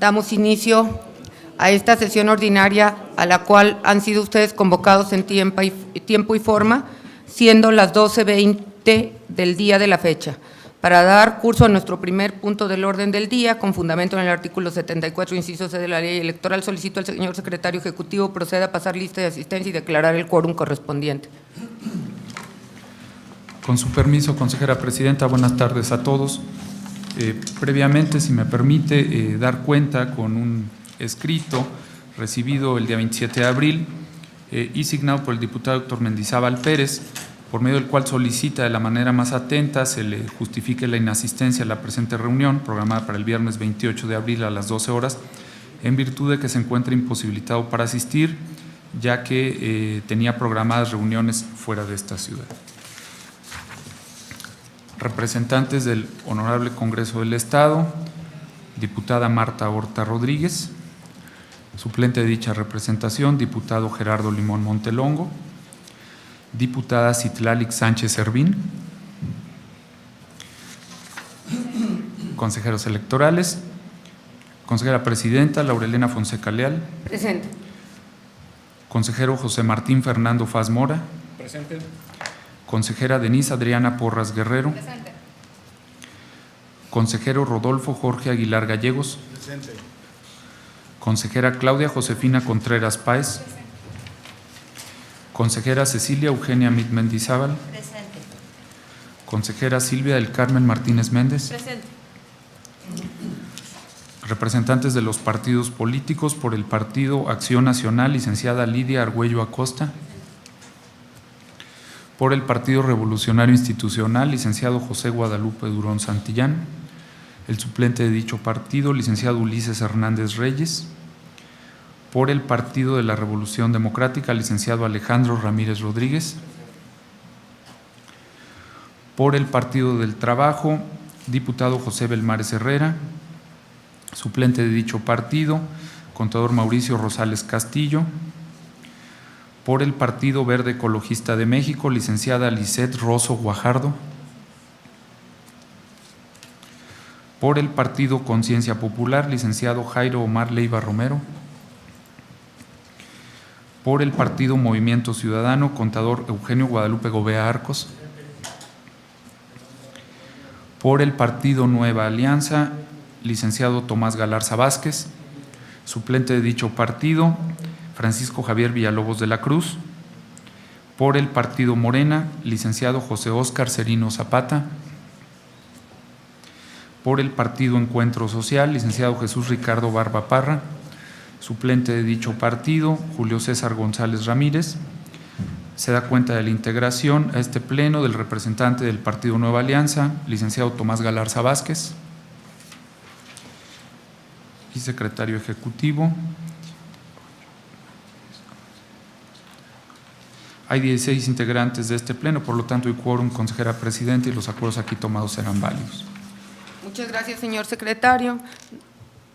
damos inicio a esta sesión ordinaria a la cual han sido ustedes convocados en tiempo y forma, siendo las 12:20 del día de la fecha, para dar curso a nuestro primer punto del orden del día, con fundamento en el artículo 74, inciso C de la Ley Electoral. Solicito al señor secretario ejecutivo proceda a pasar lista de asistencia y declarar el quórum correspondiente. Con su permiso, consejera presidenta, buenas tardes a todos. Previamente, si me permite, dar cuenta con un escrito recibido el día 27 de abril y signado por el diputado doctor Mendizábal Pérez, por medio del cual solicita de la manera más atenta se le justifique la inasistencia a la presente reunión, programada para el viernes 28 de abril a las 12 horas, en virtud de que se encuentra imposibilitado para asistir, ya que tenía programadas reuniones fuera de esta ciudad. Representantes del Honorable Congreso del Estado, diputada Marta Horta Rodríguez, suplente de dicha representación, diputado Gerardo Limón Montelongo, diputada Citlalic Sánchez Servín, consejeros electorales, consejera presidenta Laurelena Fonseca Leal. Presente. Consejero José Martín Fernando Faz Mora. Presente. Consejera Denise Adriana Porras Guerrero. Presente. Consejero Rodolfo Jorge Aguilar Gallegos. Presente. Consejera Claudia Josefina Contreras Páez. Presente. Consejera Cecilia Eugenia Mit Mendizábal. Presente. Consejera Silvia del Carmen Martínez Méndez. Presente. Representantes de los partidos políticos, por el Partido Acción Nacional, licenciada Lidia Argüello Acosta. Por el Partido Revolucionario Institucional, licenciado José Guadalupe Durón Santillán. El suplente de dicho partido, licenciado Ulises Hernández Reyes. Por el Partido de la Revolución Democrática, licenciado Alejandro Ramírez Rodríguez. Por el Partido del Trabajo, diputado José Belmares Herrera. Suplente de dicho partido, contador Mauricio Rosales Castillo. Por el Partido Verde Ecologista de México, licenciada Lisette Rosso Guajardo. Por el Partido Conciencia Popular, licenciado Jairo Omar Leiva Romero. Por el Partido Movimiento Ciudadano, contador Eugenio Guadalupe Gobea Arcos. Por el Partido Nueva Alianza, licenciado Tomás Galarza Vázquez. Suplente de dicho partido, Francisco Javier Villalobos de la Cruz. Por el Partido Morena, licenciado José Óscar Cerino Zapata. Por el Partido Encuentro Social, licenciado Jesús Ricardo Barba Parra. Suplente de dicho partido, Julio César González Ramírez. Se da cuenta de la integración a este pleno del representante del Partido Nueva Alianza, licenciado Tomás Galarza Vázquez. Y secretario ejecutivo. Hay 16 integrantes de este pleno, por lo tanto hay quórum, consejera presidenta, y los acuerdos aquí tomados serán válidos. Muchas gracias, señor secretario.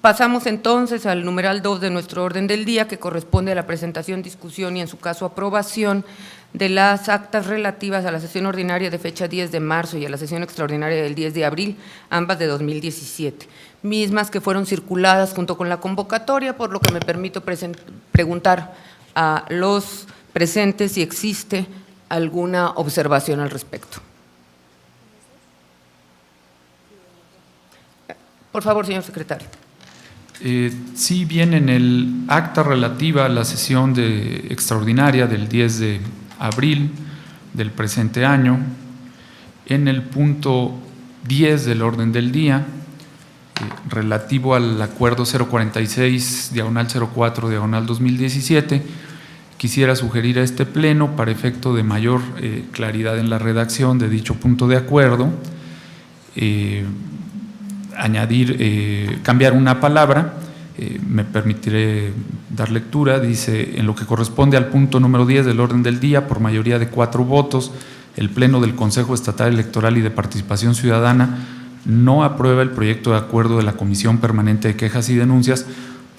Pasamos entonces al numeral 2 de nuestro orden del día, que corresponde a la presentación, discusión y, en su caso, aprobación de las actas relativas a la sesión ordinaria de fecha 10 de marzo y a la sesión extraordinaria del 10 de abril, ambas de 2017, mismas que fueron circuladas junto con la convocatoria, por lo que me permito preguntar a los presentes si existe alguna observación al respecto. Por favor, señor secretario. Sí, bien, en el acta relativa a la sesión extraordinaria del 10 de abril del presente año, en el punto 10 del orden del día, relativo al acuerdo 046/04/2017, quisiera sugerir a este pleno, para efecto de mayor claridad en la redacción de dicho punto de acuerdo, cambiar una palabra. Me permitiré dar lectura. Dice: en lo que corresponde al punto número 10 del orden del día, por mayoría de 4 votos, el Pleno del Consejo Estatal Electoral y de Participación Ciudadana no aprueba el proyecto de acuerdo de la Comisión Permanente de Quejas y Denuncias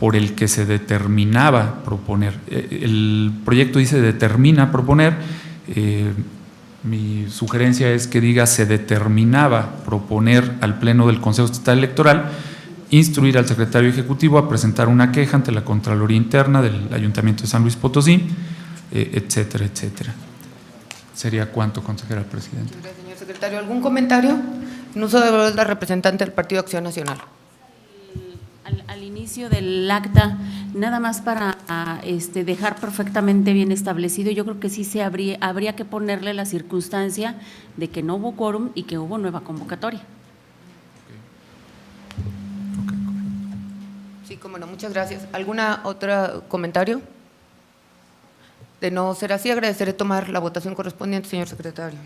por el que se determinaba proponer. El proyecto dice determina proponer. Mi sugerencia es que diga se determinaba proponer al Pleno del Consejo Estatal Electoral, instruir al secretario ejecutivo a presentar una queja ante la Contraloría Interna del Ayuntamiento de San Luis Potosí, etcétera, etcétera. Sería cuanto, consejera presidenta. Muchas gracias, señor secretario. ¿Algún comentario? En uso de voz, la representante del Partido Acción Nacional. Al inicio del acta, nada más para dejar perfectamente bien establecido, yo creo que sí habría que ponerle la circunstancia de que no hubo quórum y que hubo nueva convocatoria. Sí, cómo no, muchas gracias. ¿Alguna otro comentario? De no ser así, agradeceré tomar la votación correspondiente, señor secretario.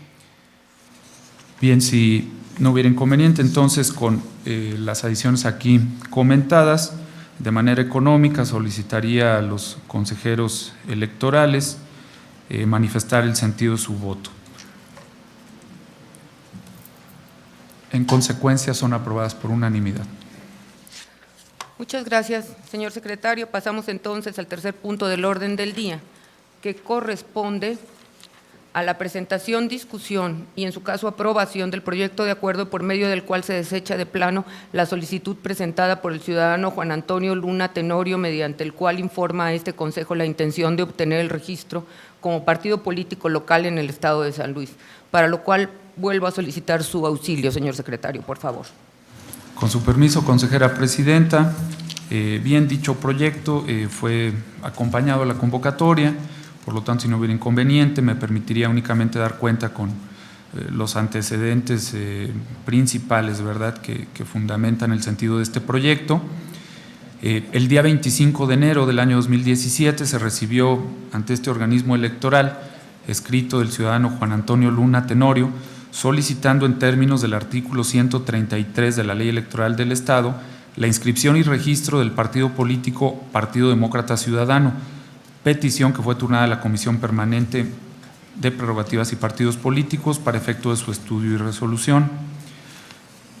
Bien, si no hubiera inconveniente, entonces con las adiciones aquí comentadas, de manera económica solicitaría a los consejeros electorales manifestar el sentido de su voto. En consecuencia, son aprobadas por unanimidad. Muchas gracias, señor secretario. Pasamos entonces al tercer punto del orden del día, que corresponde a la presentación, discusión y, en su caso, aprobación del proyecto de acuerdo por medio del cual se desecha de plano la solicitud presentada por el ciudadano Juan Antonio Luna Tenorio, mediante el cual informa a este Consejo la intención de obtener el registro como partido político local en el estado de San Luis, para lo cual vuelvo a solicitar su auxilio, señor secretario, por favor. Con su permiso, consejera presidenta, bien dicho proyecto fue acompañado a la convocatoria. Por lo tanto, si no hubiera inconveniente, me permitiría únicamente dar cuenta con los antecedentes principales, ¿verdad?, que fundamentan el sentido de este proyecto. El día 25 de enero del año 2017 se recibió ante este organismo electoral escrito del ciudadano Juan Antonio Luna Tenorio, solicitando en términos del artículo 133 de la Ley Electoral del Estado la inscripción y registro del partido político Partido Demócrata Ciudadano, petición que fue turnada a la Comisión Permanente de Prerrogativas y Partidos Políticos para efecto de su estudio y resolución.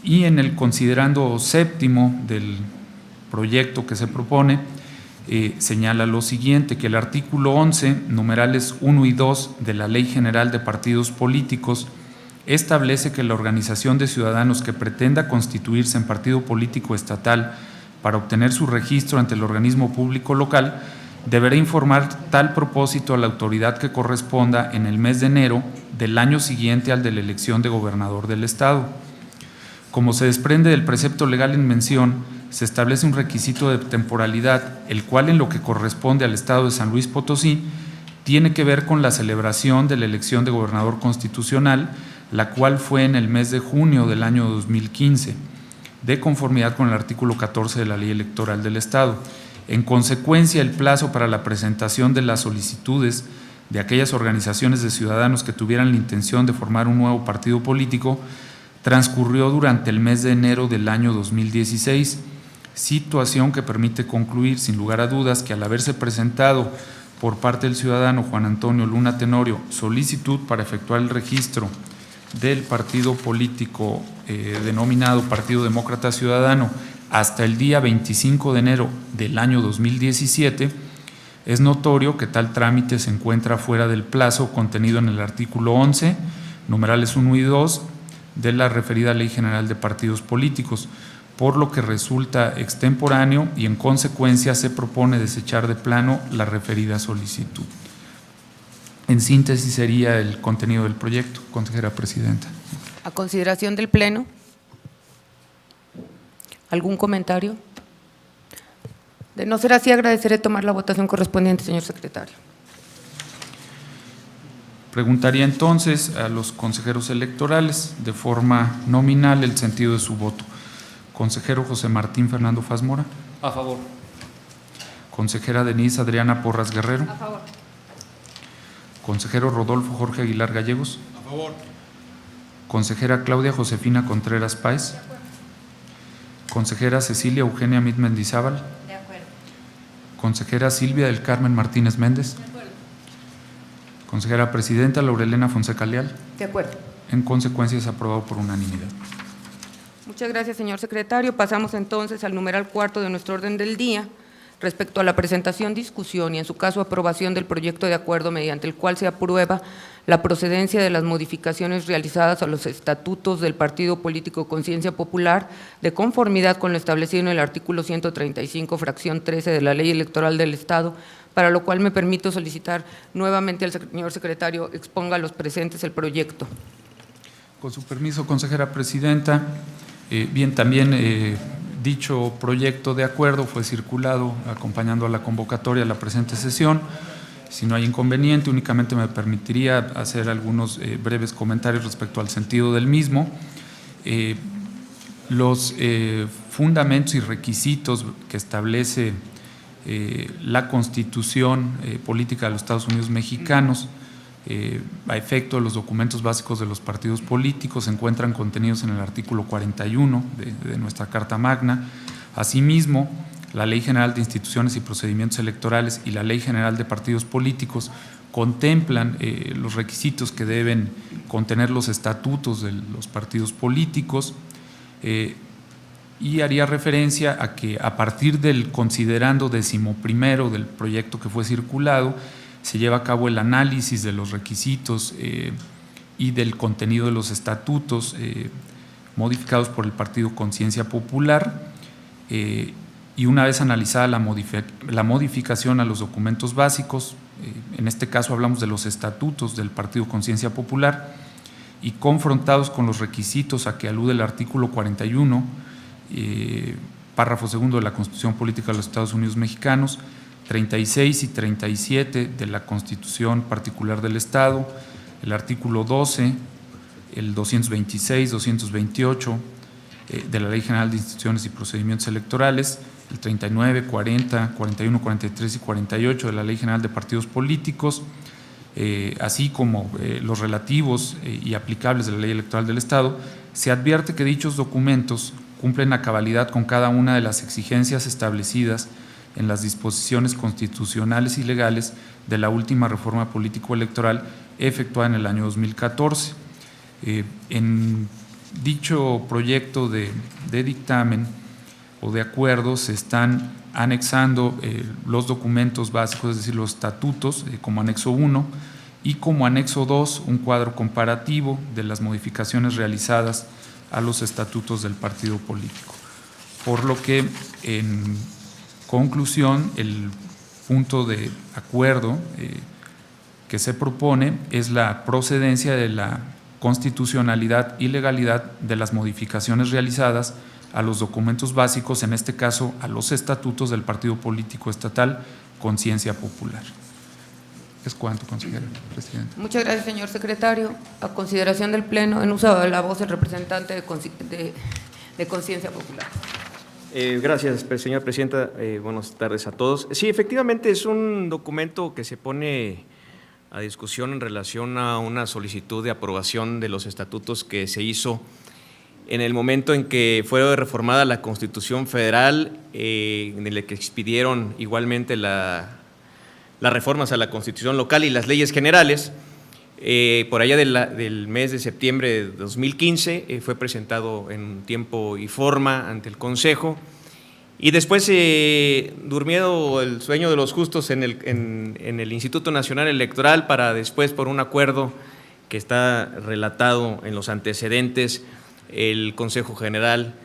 Y en el considerando séptimo del proyecto que se propone, señala lo siguiente, que el artículo 11, numerales 1 y 2 de la Ley General de Partidos Políticos establece que la organización de ciudadanos que pretenda constituirse en partido político estatal para obtener su registro ante el organismo público local deberá informar tal propósito a la autoridad que corresponda en el mes de enero del año siguiente al de la elección de gobernador del Estado. Como se desprende del precepto legal en mención, se establece un requisito de temporalidad, el cual en lo que corresponde al Estado de San Luis Potosí, tiene que ver con la celebración de la elección de gobernador constitucional, la cual fue en el mes de junio del año 2015, de conformidad con el artículo 14 de la Ley Electoral del Estado. En consecuencia, el plazo para la presentación de las solicitudes de aquellas organizaciones de ciudadanos que tuvieran la intención de formar un nuevo partido político transcurrió durante el mes de enero del año 2016, situación que permite concluir sin lugar a dudas que al haberse presentado por parte del ciudadano Juan Antonio Luna Tenorio solicitud para efectuar el registro del partido político denominado Partido Demócrata Ciudadano hasta el día 25 de enero del año 2017, es notorio que tal trámite se encuentra fuera del plazo contenido en el artículo 11, numerales 1 y 2 de la referida Ley General de Partidos Políticos, por lo que resulta extemporáneo y en consecuencia se propone desechar de plano la referida solicitud. En síntesis sería el contenido del proyecto, consejera presidenta. A consideración del Pleno. ¿Algún comentario? De no ser así, agradeceré tomar la votación correspondiente, señor secretario. Preguntaría entonces a los consejeros electorales de forma nominal el sentido de su voto. Consejero José Martín Fernando Fazmora. A favor. Consejera Denise Adriana Porras Guerrero. A favor. Consejero Rodolfo Jorge Aguilar Gallegos. A favor. Consejera Claudia Josefina Contreras Páez. Consejera Cecilia Eugenia Mit Mendizábal. De acuerdo. Consejera Silvia del Carmen Martínez Méndez. De acuerdo. Consejera Presidenta Laurelena Fonseca Leal. De acuerdo. En consecuencia es aprobado por unanimidad. Muchas gracias, señor secretario. Pasamos entonces al numeral cuarto de nuestro orden del día, respecto a la presentación, discusión y, en su caso, aprobación del proyecto de acuerdo mediante el cual se aprueba la procedencia de las modificaciones realizadas a los estatutos del Partido Político Conciencia Popular, de conformidad con lo establecido en el artículo 135, fracción 13 de la Ley Electoral del Estado, para lo cual me permito solicitar nuevamente al señor secretario exponga a los presentes el proyecto. Con su permiso, consejera presidenta. Bien, también dicho proyecto de acuerdo fue circulado acompañando a la convocatoria a la presente sesión. Si no hay inconveniente, únicamente me permitiría hacer algunos breves comentarios respecto al sentido del mismo. Los fundamentos y requisitos que establece la Constitución Política de los Estados Unidos Mexicanos a efecto de los documentos básicos de los partidos políticos se encuentran contenidos en el artículo 41 de nuestra Carta Magna. Asimismo, la Ley General de Instituciones y Procedimientos Electorales y la Ley General de Partidos Políticos contemplan los requisitos que deben contener los estatutos de los partidos políticos, y haría referencia a que a partir del considerando 11º del proyecto que fue circulado, se lleva a cabo el análisis de los requisitos y del contenido de los estatutos modificados por el Partido Conciencia Popular, y una vez analizada la modificación a los documentos básicos, en este caso hablamos de los estatutos del Partido Conciencia Popular, y confrontados con los requisitos a que alude el artículo 41, párrafo segundo de la Constitución Política de los Estados Unidos Mexicanos, 36 y 37 de la Constitución Particular del Estado, el artículo 12, el 226, 228 de la Ley General de Instituciones y Procedimientos Electorales, el 39, 40, 41, 43 y 48 de la Ley General de Partidos Políticos, así como los relativos y aplicables de la Ley Electoral del Estado, se advierte que dichos documentos cumplen a cabalidad con cada una de las exigencias establecidas en las disposiciones constitucionales y legales de la última reforma político-electoral efectuada en el año 2014. En dicho proyecto de dictamen o de acuerdo se están anexando los documentos básicos, es decir, los estatutos como anexo 1 y como anexo 2 un cuadro comparativo de las modificaciones realizadas a los estatutos del partido político. Por lo que, en conclusión, el punto de acuerdo que se propone es la procedencia de la constitucionalidad y legalidad de las modificaciones realizadas a los documentos básicos, en este caso a los estatutos del Partido Político Estatal Conciencia Popular. Es cuanto, consejera presidenta. Muchas gracias, señor secretario. A consideración del Pleno, en uso de la voz el representante de Conciencia Popular. Gracias, señora presidenta. Buenas tardes a todos. Sí, efectivamente es un documento que se pone a discusión en relación a una solicitud de aprobación de los estatutos que se hizo en el momento en que fue reformada la Constitución Federal, en el que expidieron igualmente las reformas a la Constitución local y las leyes generales. Por allá del mes de septiembre de 2015 fue presentado en tiempo y forma ante el Consejo, y después durmió el sueño de los justos en el Instituto Nacional Electoral, para después, por un acuerdo que está relatado en los antecedentes, el Consejo General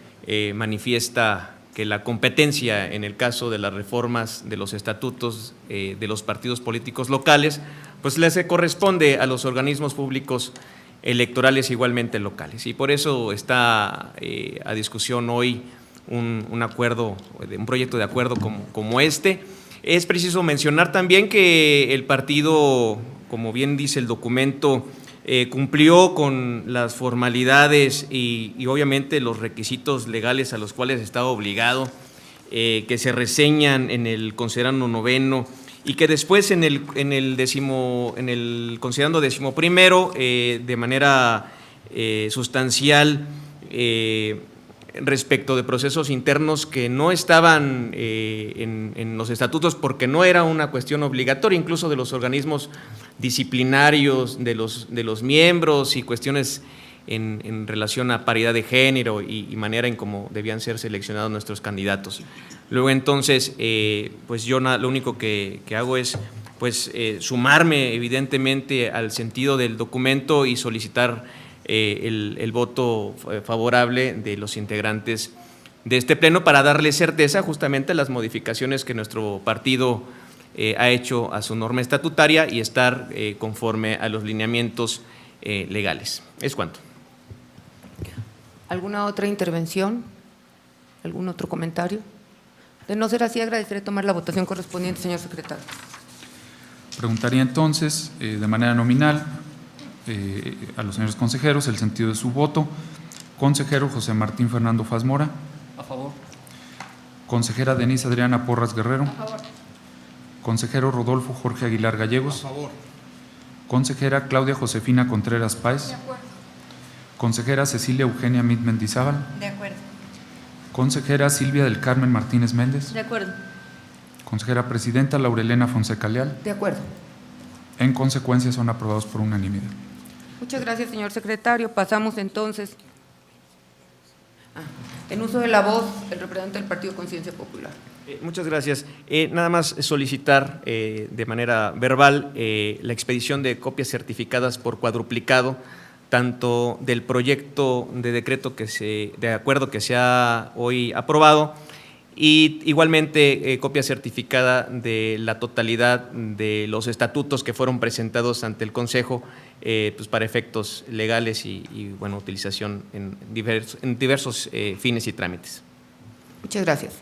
manifiesta que la competencia en el caso de las reformas de los estatutos de los partidos políticos locales, pues les corresponde a los organismos públicos electorales igualmente locales, y por eso está a discusión hoy un acuerdo, un proyecto de acuerdo como este. Es preciso mencionar también que el partido, como bien dice el documento, cumplió con las formalidades y obviamente los requisitos legales a los cuales está obligado, que se reseñan en el considerando noveno, y que después en el considerando 11º de manera sustancial respecto de procesos internos que no estaban en los estatutos, porque no era una cuestión obligatoria, incluso de los organismos disciplinarios de los miembros y cuestiones en relación a paridad de género y manera en cómo debían ser seleccionados nuestros candidatos. Luego entonces, pues yo lo único que hago es pues, sumarme evidentemente al sentido del documento y solicitar el voto favorable de los integrantes de este pleno para darle certeza justamente a las modificaciones que nuestro partido ha hecho a su norma estatutaria y estar conforme a los lineamientos legales. Es cuanto. ¿Alguna otra intervención? ¿Algún otro comentario? De no ser así, agradeceré tomar la votación correspondiente, señor secretario. Preguntaría entonces, de manera nominal, a los señores consejeros el sentido de su voto. Consejero José Martín Fernando Fazmora. A favor. Consejera Denise Adriana Porras Guerrero. A favor. Consejero Rodolfo Jorge Aguilar Gallegos. A favor. Consejera Claudia Josefina Contreras Páez. De acuerdo. Consejera Cecilia Eugenia Mit Mendizábal. De acuerdo. Consejera Silvia del Carmen Martínez Méndez. De acuerdo. Consejera Presidenta Laurelena Fonseca Leal. De acuerdo. En consecuencia, son aprobados por unanimidad. Muchas gracias, señor secretario. Pasamos entonces. En uso de la voz, el representante del Partido Conciencia Popular. Muchas gracias. Nada más solicitar de manera verbal la expedición de copias certificadas por cuadruplicado, tanto del proyecto de decreto de acuerdo que se ha hoy aprobado, y igualmente copia certificada de la totalidad de los estatutos que fueron presentados ante el Consejo pues para efectos legales y bueno, utilización en diversos fines y trámites. Muchas gracias.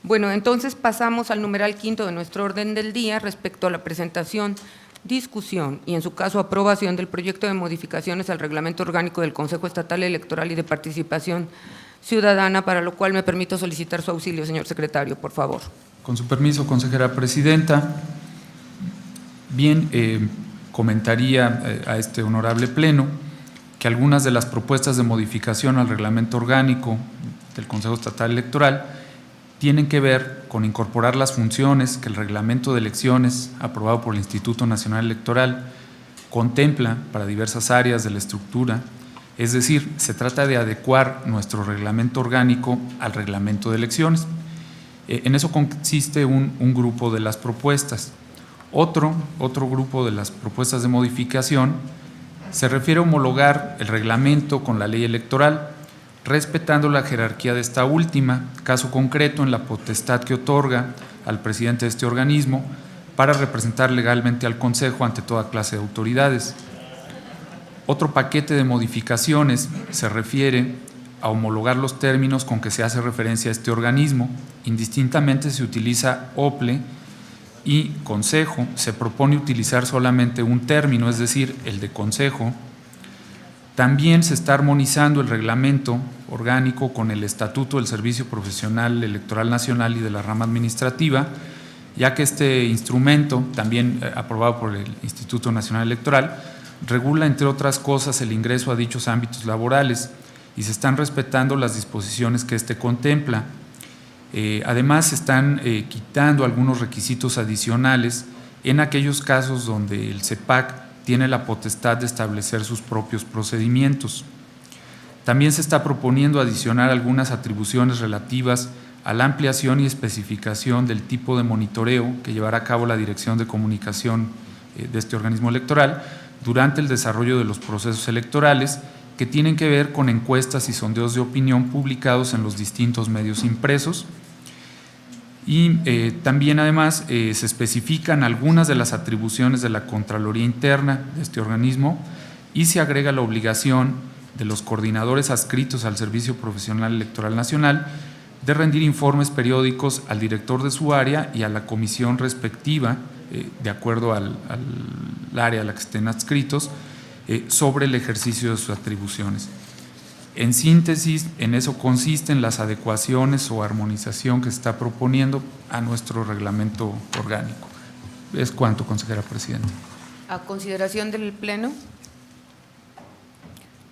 Bueno, entonces pasamos al numeral quinto de nuestro orden del día respecto a la presentación, discusión y, en su caso, aprobación del proyecto de modificaciones al Reglamento Orgánico del Consejo Estatal Electoral y de Participación Ciudadana, para lo cual me permito solicitar su auxilio, señor secretario, por favor. Con su permiso, consejera presidenta. Bien, comentaría a este honorable pleno que algunas de las propuestas de modificación al reglamento orgánico del Consejo Estatal Electoral tienen que ver con incorporar las funciones que el reglamento de elecciones aprobado por el Instituto Nacional Electoral contempla para diversas áreas de la estructura. Es decir, se trata de adecuar nuestro reglamento orgánico al reglamento de elecciones. En eso consiste un grupo de las propuestas. Otro grupo de las propuestas de modificación se refiere a homologar el reglamento con la ley electoral, respetando la jerarquía de esta última, caso concreto en la potestad que otorga al presidente de este organismo para representar legalmente al Consejo ante toda clase de autoridades. Otro paquete de modificaciones se refiere a homologar los términos con que se hace referencia a este organismo. Indistintamente se utiliza OPLE y Consejo, se propone utilizar solamente un término, es decir, el de Consejo. También se está armonizando el reglamento orgánico con el Estatuto del Servicio Profesional Electoral Nacional y de la rama administrativa, ya que este instrumento, también aprobado por el Instituto Nacional Electoral, regula, entre otras cosas, el ingreso a dichos ámbitos laborales y se están respetando las disposiciones que éste contempla. Además, se están quitando algunos requisitos adicionales en aquellos casos donde el CEPAC tiene la potestad de establecer sus propios procedimientos. También se está proponiendo adicionar algunas atribuciones relativas a la ampliación y especificación del tipo de monitoreo que llevará a cabo la Dirección de Comunicación de este organismo electoral durante el desarrollo de los procesos electorales, que tienen que ver con encuestas y sondeos de opinión publicados en los distintos medios impresos. Y también, además, se especifican algunas de las atribuciones de la Contraloría Interna de este organismo y se agrega la obligación de los coordinadores adscritos al Servicio Profesional Electoral Nacional de rendir informes periódicos al director de su área y a la comisión respectiva, de acuerdo al área a la que estén adscritos, sobre el ejercicio de sus atribuciones. En síntesis, en eso consisten las adecuaciones o armonización que se está proponiendo a nuestro reglamento orgánico. Es cuanto, consejera presidenta. A consideración del Pleno,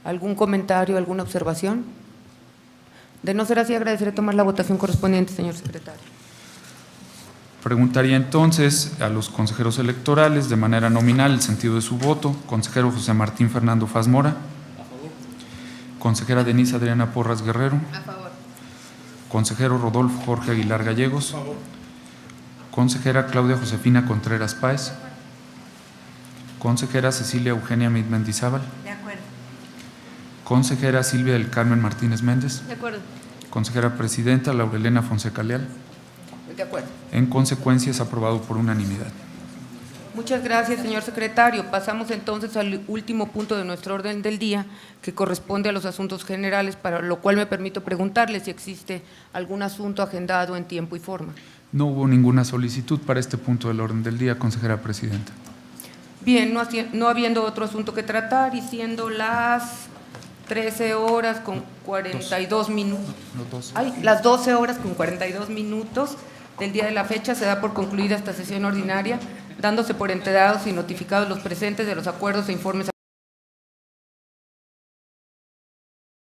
¿algún comentario, alguna observación? De no ser así, agradeceré tomar la votación correspondiente, señor secretario. Preguntaría entonces a los consejeros electorales de manera nominal el sentido de su voto. Consejero José Martín Fernando Fazmora. A favor. Consejera Denise Adriana Porras Guerrero. A favor. Consejero Rodolfo Jorge Aguilar Gallegos. Consejera Claudia Josefina Contreras Páez. Consejera Cecilia Eugenia Meade Mendizábal. De acuerdo. Consejera Silvia del Carmen Martínez Méndez. De acuerdo. Consejera Presidenta Laurelena Fonseca Leal. De acuerdo. En consecuencia, es aprobado por unanimidad. Muchas gracias, señor secretario. Pasamos entonces al último punto de nuestro orden del día, que corresponde a los asuntos generales, para lo cual me permito preguntarle si existe algún asunto agendado en tiempo y forma. No hubo ninguna solicitud para este punto del orden del día, consejera presidenta. Bien, no habiendo otro asunto que tratar y siendo las 13 horas con 42 minutos. Las 12 horas con 42 minutos del día de la fecha, se da por concluida esta sesión ordinaria, dándose por enterados y notificados los presentes de los acuerdos e informes